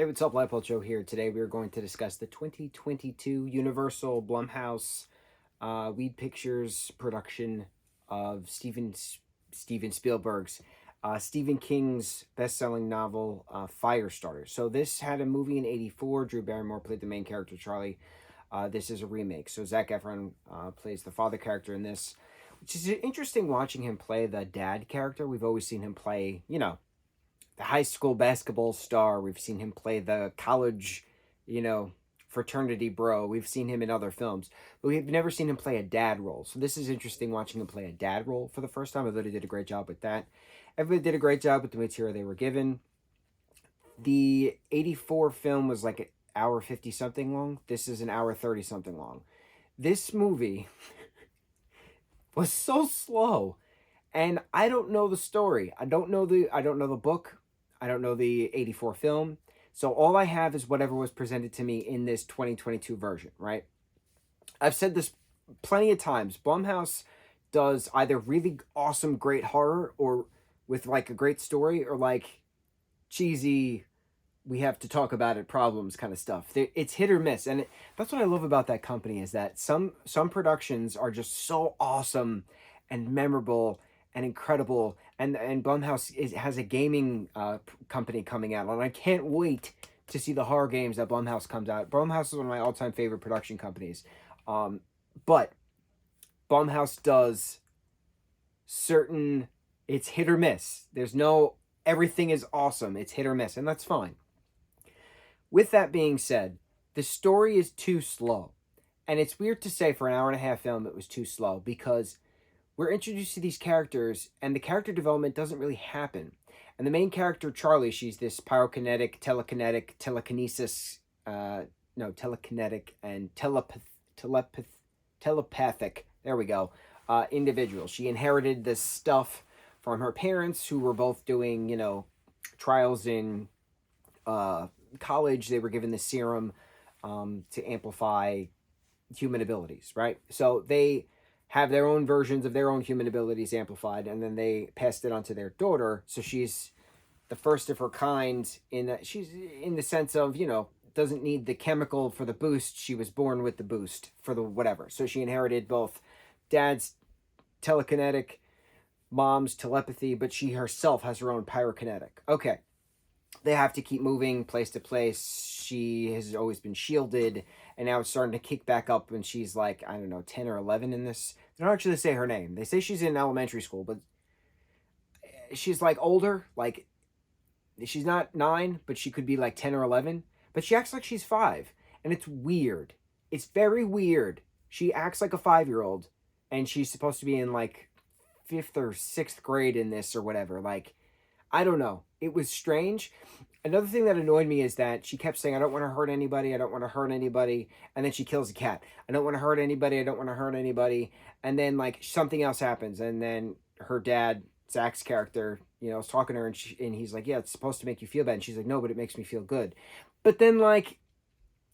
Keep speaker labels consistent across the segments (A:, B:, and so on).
A: Hey, what's up, lightboltjoe here. Today we are going to discuss the 2022 Universal Blumhouse Lead Pictures production of Steven Spielberg's Stephen King's best-selling novel Firestarter. So this had a movie in '84. Drew Barrymore played the main character, Charlie. This is a remake. So Zac Efron plays the father character in this, which is interesting watching him play the dad character. We've always seen him play, the high school basketball star. We've seen him play the college, fraternity bro. We've seen him in other films, but we've never seen him play a dad role. So this is interesting watching him play a dad role for the first time. I thought he did a great job with that. Everybody did a great job with the material they were given. The '84 film was like an hour 50 something long. This is an hour 30 something long. This movie was so slow, and I don't know the story. I don't know the book. I don't know the '84 film. So all I have is whatever was presented to me in this 2022 version, right? I've said this plenty of times. Blumhouse does either really awesome, great horror, or with like a great story, or like cheesy, we have to talk about it problems kind of stuff. It's hit or miss. And that's what I love about that company, is that some productions are just so awesome and memorable and incredible. And Blumhouse has a gaming company coming out, and I can't wait to see the horror games that Blumhouse comes out. Blumhouse is one of my all-time favorite production companies. But Blumhouse does certain, it's hit or miss. There's no, everything is awesome. It's hit or miss, and that's fine. With that being said, the story is too slow. And it's weird to say for an hour and a half film it was too slow, because we're introduced to these characters and the character development doesn't really happen. And the main character, Charlie, she's this pyrokinetic, telekinetic, telekinetic and telepathic, there we go, individual. She inherited this stuff from her parents, who were both doing, trials in college. They were given the serum to amplify human abilities, right? So they have their own versions of their own human abilities amplified, and then they passed it on to their daughter. So she's the first of her kind in that she's in the sense of, doesn't need the chemical for the boost. She was born with the boost for the whatever. So she inherited both dad's telekinetic, mom's telepathy, but she herself has her own pyrokinetic. Okay. They have to keep moving place to place. She has always been shielded, and now it's starting to kick back up when she's like, I don't know, 10 or 11 in this. They don't actually say her name. They say she's in elementary school, but she's like older. Like, she's not 9, but she could be like 10 or 11. But she acts like she's 5, and it's weird. It's very weird. She acts like a 5-year-old, and she's supposed to be in like 5th or 6th grade in this or whatever. Like, I don't know. It was strange. Another thing that annoyed me is that she kept saying, I don't want to hurt anybody. I don't want to hurt anybody. And then she kills a cat. I don't want to hurt anybody. I don't want to hurt anybody. And then like something else happens. And then her dad, Zach's character, is talking to her, and he's like, yeah, it's supposed to make you feel bad. And she's like, no, but it makes me feel good. But then like,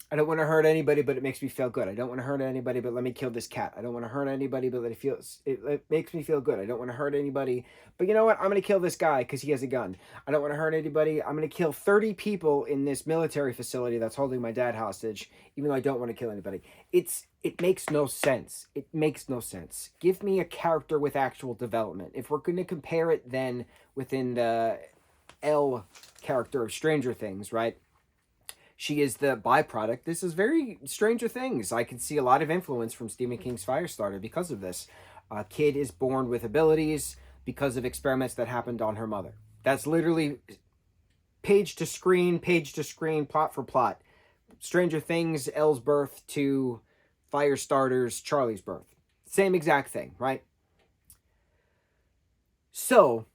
A: I don't want to hurt anybody, but it makes me feel good. I don't want to hurt anybody, but let me kill this cat. I don't want to hurt anybody, but it makes me feel good. I don't want to hurt anybody, but you know what? I'm going to kill this guy because he has a gun. I don't want to hurt anybody. I'm going to kill 30 people in this military facility that's holding my dad hostage, even though I don't want to kill anybody. It makes no sense. It makes no sense. Give me a character with actual development. If we're going to compare it then within the Elle character of Stranger Things, right? She is the byproduct. This is very Stranger Things. I can see a lot of influence from Stephen King's Firestarter because of this. A kid is born with abilities because of experiments that happened on her mother. That's literally page to screen, plot for plot. Stranger Things, Elle's birth to Firestarter's Charlie's birth. Same exact thing, right? So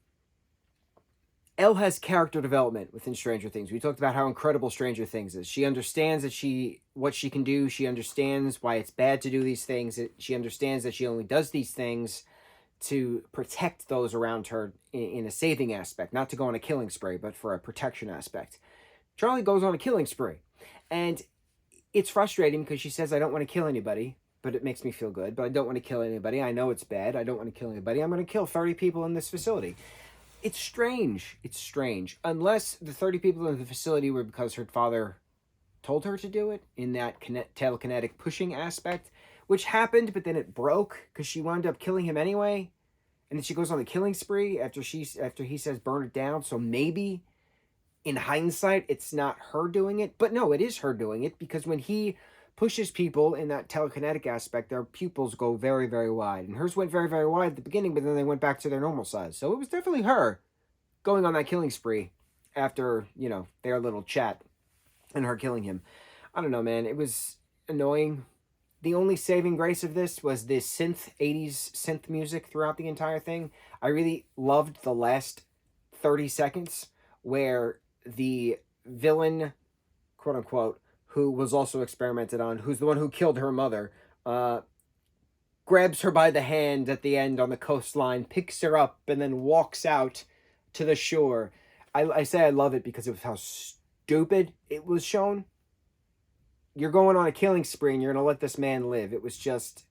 A: Elle has character development within Stranger Things. We talked about how incredible Stranger Things is. She understands that what she can do. She understands why it's bad to do these things. She understands that she only does these things to protect those around her in a saving aspect, not to go on a killing spree, but for a protection aspect. Charlie goes on a killing spree, and it's frustrating because she says, I don't want to kill anybody, but it makes me feel good. But I don't want to kill anybody. I know it's bad. I don't want to kill anybody. I'm going to kill 30 people in this facility. It's strange. It's strange. Unless the 30 people in the facility were because her father told her to do it in that telekinetic pushing aspect, which happened, but then it broke because she wound up killing him anyway. And then she goes on the killing spree after he says burn it down. So maybe in hindsight, it's not her doing it. But no, it is her doing it because when he pushes people in that telekinetic aspect, their pupils go very, very wide. And hers went very, very wide at the beginning, but then they went back to their normal size. So it was definitely her going on that killing spree after, their little chat and her killing him. I don't know, man. It was annoying. The only saving grace of this was this 80s synth music throughout the entire thing. I really loved the last 30 seconds where the villain, quote unquote, who was also experimented on, who's the one who killed her mother, grabs her by the hand at the end on the coastline, picks her up, and then walks out to the shore. I say I love it because of how stupid it was shown. You're going on a killing spree and you're going to let this man live. It was just,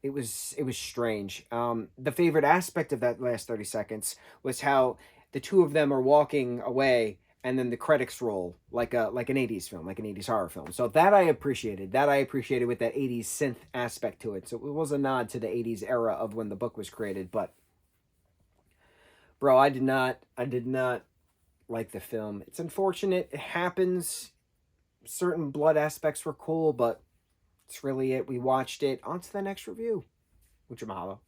A: it was strange. The favorite aspect of that last 30 seconds was how the two of them are walking away and then the credits roll like an 80s film, like an 80s horror film. So that I appreciated. That I appreciated with that 80s synth aspect to it. So it was a nod to the 80s era of when the book was created. But bro, I did not like the film. It's unfortunate. It happens. Certain blood aspects were cool, but that's really it. We watched it. On to the next review. Mucho mahalo.